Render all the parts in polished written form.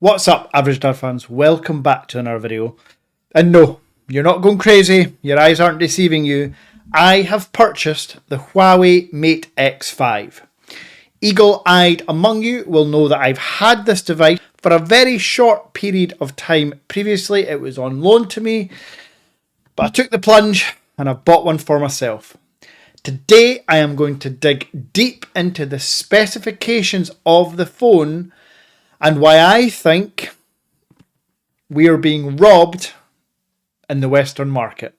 What's up, Average Dad fans? Welcome back to another video. And no, you're not going crazy. Your eyes aren't deceiving you. I have purchased the Huawei Mate X5. Eagle-eyed among you will know that I've had this device for a very short period of time previously. It was on loan to me, but I took the plunge and I bought one for myself. Today I am going to dig deep into the specifications of the phone and why I think we are being robbed in the Western market.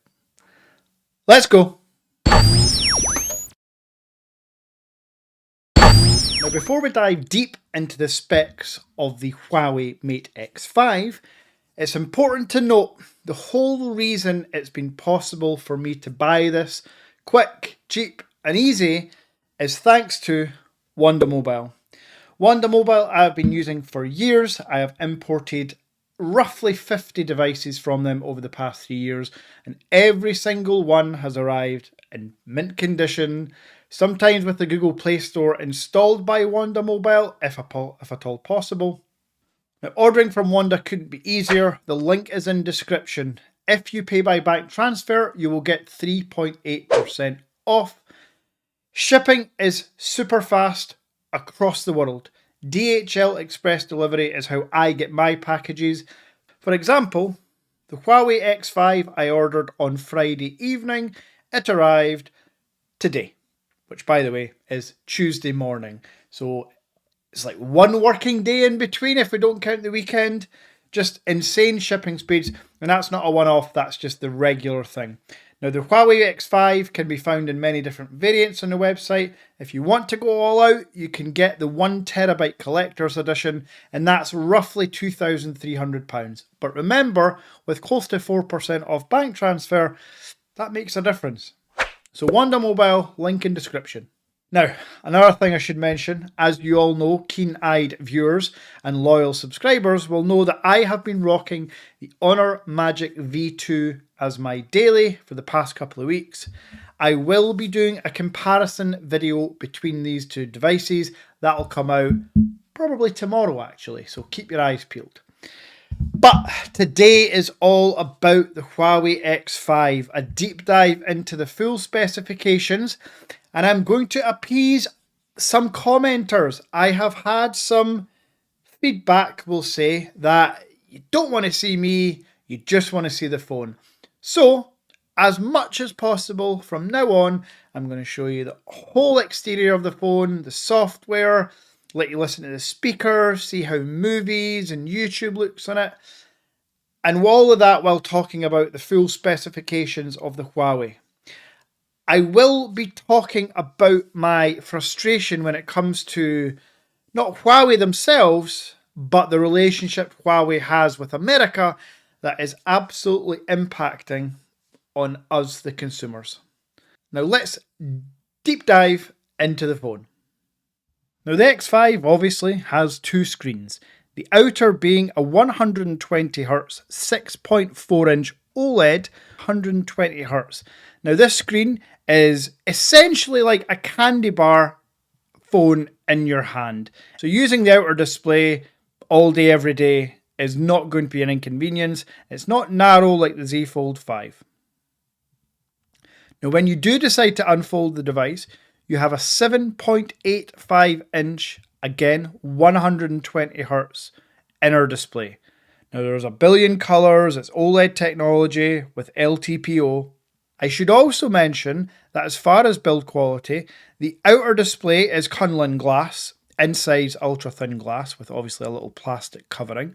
Let's go. Now, before we dive deep into the specs of the Huawei Mate X5, it's important to note the whole reason it's been possible for me to buy this quick, cheap and easy is thanks to WONDA Mobile. WONDA Mobile I have been using for years. I have imported roughly 50 devices from them over the past 3 years, and every single one has arrived in mint condition, sometimes with the Google Play Store installed by WONDA Mobile, if at all possible. Now, ordering from WONDA couldn't be easier. The link is in description. If you pay by bank transfer, you will get 3.8% off. Shipping is super fast across the world. DHL Express Delivery is how I get my packages. For example, the Huawei X5 I ordered on Friday evening. It arrived today, which by the way is Tuesday morning. So it's like one working day in between if we don't count the weekend. Just insane shipping speeds, and that's not a one-off, that's just the regular thing. Now, the Huawei X5 can be found in many different variants on the website. If you want to go all out, you can get the 1TB Collector's Edition, and that's roughly £2,300. But remember, with close to 4% off bank transfer, that makes a difference. So WONDA Mobile, link in description. Now, another thing I should mention, as you all know, keen-eyed viewers and loyal subscribers will know that I have been rocking the Honor Magic V2 as my daily for the past couple of weeks. I will be doing a comparison video between these two devices. That'll come out probably tomorrow actually, so keep your eyes peeled. But today is all about the Huawei X5, a deep dive into the full specifications, and I'm going to appease some commenters. I have had some feedback, we'll say, that you don't want to see me, you just want to see the phone. So, as much as possible from now on, I'm going to show you the whole exterior of the phone, the software, let you listen to the speaker, see how movies and YouTube looks on it, and all of that while talking about the full specifications of the Huawei. I will be talking about my frustration when it comes to not Huawei themselves, but the relationship Huawei has with America that is absolutely impacting on us, the consumers. Now let's deep dive into the phone. Now the X5 obviously has two screens, the outer being a 120Hz 6.4-inch OLED 120Hz. Now this screen is essentially like a candy bar phone in your hand. So using the outer display all day every day is not going to be an inconvenience. It's not narrow like the Z Fold 5. Now when you do decide to unfold the device, you have a 7.85-inch, again 120Hz inner display. Now there's a billion colours, it's OLED technology with LTPO. I should also mention that as far as build quality, the outer display is Kunlun glass, inside's ultra thin glass with obviously a little plastic covering.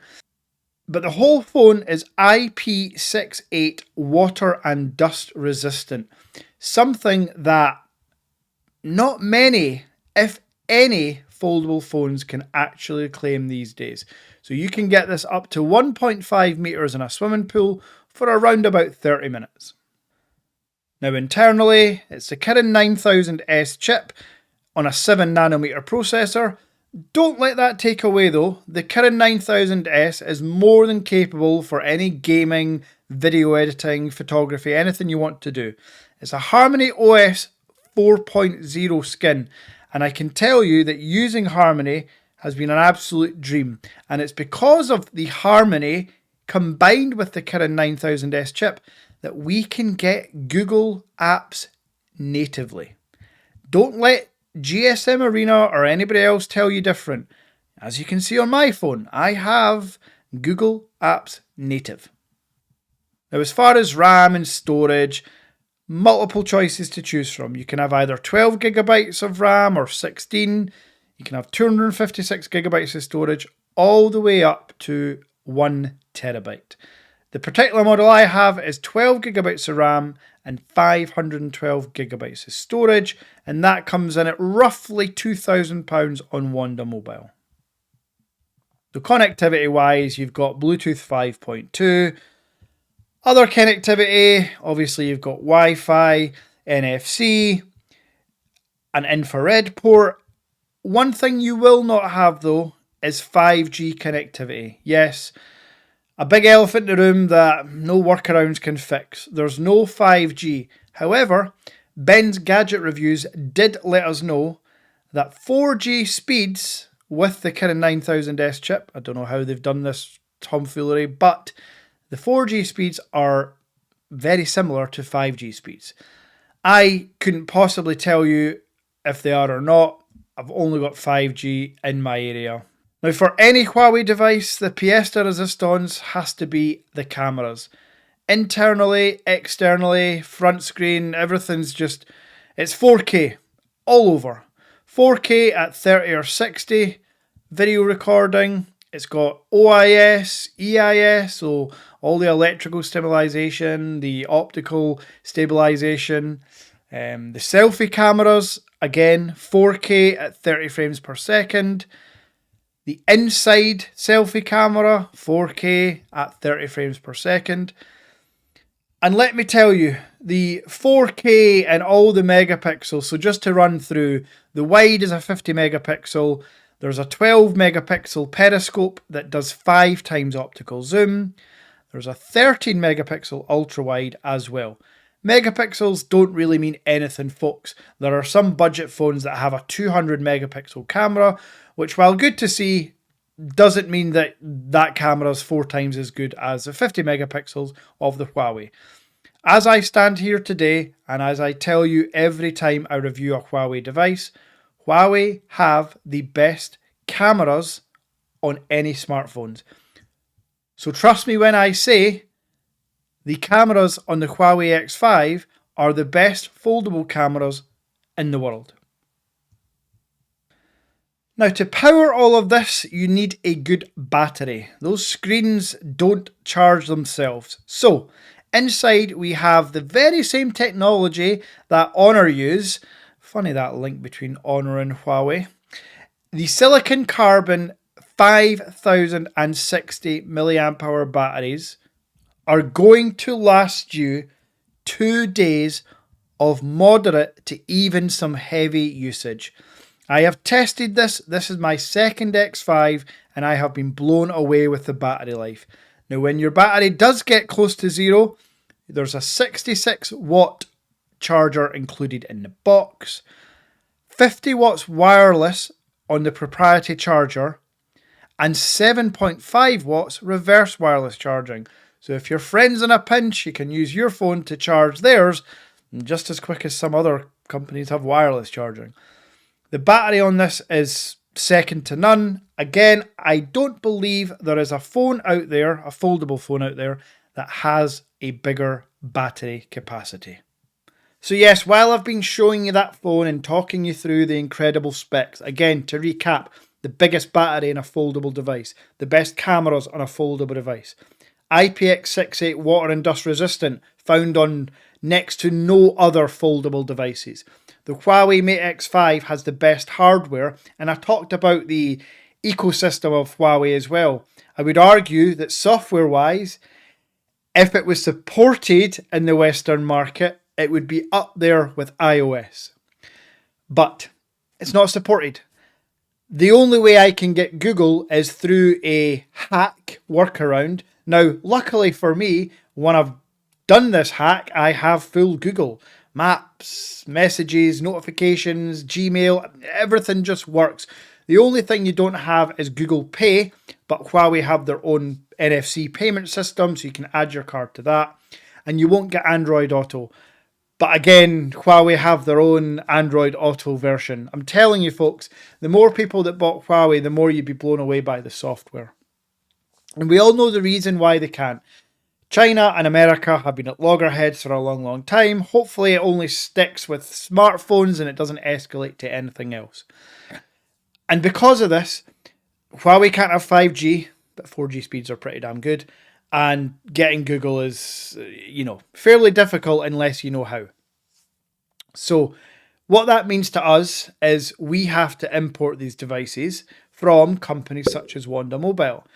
But the whole phone is IP68 water and dust resistant, something that not many, if any, foldable phones can actually claim these days. So you can get this up to 1.5 meters in a swimming pool for around about 30 minutes. Now internally, it's the Kirin 9000S chip on a 7nm processor. Don't let that take away though, the Kirin 9000S is more than capable for any gaming, video editing, photography, anything you want to do. It's a Harmony OS 4.0 skin, and I can tell you that using Harmony has been an absolute dream. And it's because of the Harmony combined with the Kirin 9000S chip that we can get Google apps natively. Don't let GSM Arena or anybody else tell you different. As you can see on my phone, I have Google Apps Native. Now, as far as RAM and storage, multiple choices to choose from. You can have either 12 gigabytes of RAM or 16. You can have 256 gigabytes of storage, all the way up to 1 terabyte. The particular model I have is 12 gigabytes of RAM and 512 gigabytes of storage, and that comes in at roughly £2,000 on WONDA Mobile. So connectivity wise, you've got Bluetooth 5.2, other connectivity, obviously you've got Wi-Fi, NFC, an infrared port. One thing you will not have though is 5G connectivity. Yes, a big elephant in the room that no workarounds can fix. There's no 5G. However, Ben's Gadget Reviews did let us know that 4G speeds with the Kirin 9000S chip, I don't know how they've done this tomfoolery, but the 4G speeds are very similar to 5G speeds. I couldn't possibly tell you if they are or not. I've only got 5G in my area. Now, for any Huawei device, the pièce de résistance has to be the cameras. Internally, externally, front screen, everything's just, it's 4K all over. 4K at 30 or 60, video recording. It's got OIS, EIS, so all the electrical stabilization, the optical stabilization, the selfie cameras, again, 4K at 30 frames per second. The inside selfie camera, 4K at 30 frames per second. And let me tell you, the 4K and all the megapixels, so just to run through, the wide is a 50 megapixel, there's a 12 megapixel periscope that does 5 times optical zoom, there's a 13 megapixel ultra wide as well. Megapixels don't really mean anything, folks. There are some budget phones that have a 200 megapixel camera, which, while good to see, doesn't mean that that camera is 4 times as good as the 50 megapixels of the Huawei. As I stand here today, and as I tell you every time I review a Huawei device, Huawei have the best cameras on any smartphones. So trust me when I say the cameras on the Huawei X5 are the best foldable cameras in the world. Now, to power all of this, you need a good battery. Those screens don't charge themselves. So, inside we have the very same technology that Honor use. Funny that link between Honor and Huawei. The silicon carbon 5060 milliamp hour batteries are going to last you 2 days of moderate to even some heavy usage. I have tested this. This is my second X5 and I have been blown away with the battery life. Now, when your battery does get close to zero, there's a 66 watt charger included in the box, 50 watts wireless on the proprietary charger, and 7.5 watts reverse wireless charging. So if your friend's in a pinch, you can use your phone to charge theirs just as quick as some other companies have wireless charging. The battery on this is second to none. Again, I don't believe there is a phone out there, a foldable phone out there, that has a bigger battery capacity. So yes, while I've been showing you that phone and talking you through the incredible specs, again, to recap, the biggest battery in a foldable device, the best cameras on a foldable device, IPX68 water and dust resistant, found on next to no other foldable devices. The Huawei Mate X5 has the best hardware, and I talked about the ecosystem of Huawei as well. I would argue that software-wise, if it was supported in the Western market, it would be up there with iOS. But it's not supported. The only way I can get Google is through a hack workaround. Now, luckily for me, when I've done this hack, I have full Google. Maps, messages, notifications, Gmail, everything just works. The only thing you don't have is Google Pay, but Huawei have their own NFC payment system, so you can add your card to that. And you won't get Android Auto. But again, Huawei have their own Android Auto version. I'm telling you folks, the more people that bought Huawei, the more you'd be blown away by the software. And we all know the reason why they can't. China and America have been at loggerheads for a long, long time. Hopefully it only sticks with smartphones and it doesn't escalate to anything else. And because of this, Huawei can't have 5G, but 4G speeds are pretty damn good. And getting Google is, fairly difficult unless you know how. So what that means to us is we have to import these devices from companies such as WONDA Mobile.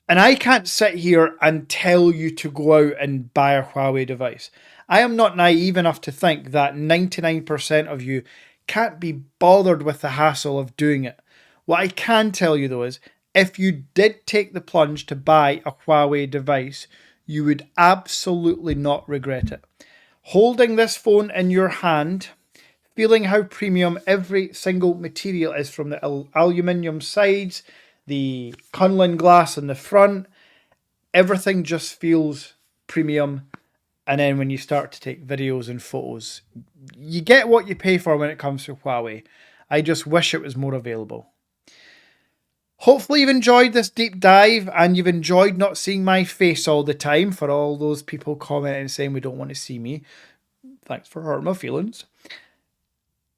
And I can't sit here and tell you to go out and buy a Huawei device. I am not naive enough to think that 99% of you can't be bothered with the hassle of doing it. What I can tell you though is, if you did take the plunge to buy a Huawei device, you would absolutely not regret it. Holding this phone in your hand, feeling how premium every single material is, from the aluminium sides, the Kunlun glass in the front, everything just feels premium. And then when you start to take videos and photos, you get what you pay for when it comes to Huawei. I just wish it was more available. Hopefully you've enjoyed this deep dive and you've enjoyed not seeing my face all the time, for all those people commenting saying we don't want to see me. Thanks for hurting my feelings.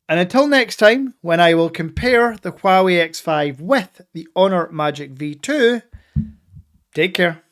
And until next time, when I will compare the Huawei X5 with the Honor Magic V2, take care.